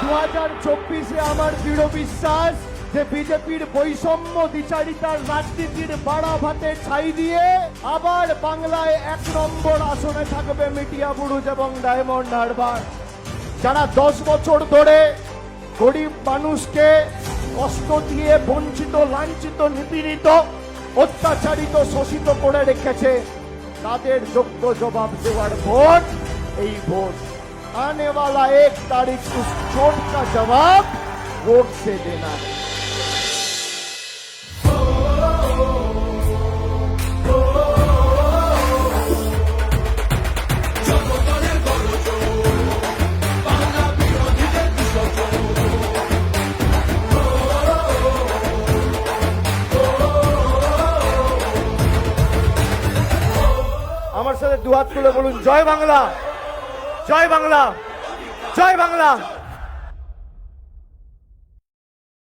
2024-এ আমার দৃঢ় বিশ্বাস যে বিজেপির বৈষম্য দ্বিচারিতার রাজনীতির বাড়া ভাতে ছাই দিয়ে আবার বাংলায় 1 নম্বর আসনে থাকবে মিডিয়া বুরুজ এবং ডায়মন্ড হারবার। যারা 10 বছর ধরে গরিব মানুষকে কষ্ট দিয়ে বঞ্চিত, লাঞ্ছিত, নিপীড়িত, অত্যাচারিত, শোষিত করে রেখেছে, তাদের যোগ্য জবাব দেওয়ার ভোট এই ভোট। आने वाला 1 तारीख उस चोट का जवाब वोट से देना है। আমার সাথে দুহাত তুলে বলুন, জয় বাংলা, জয় বাংলা, জয় বাংলা।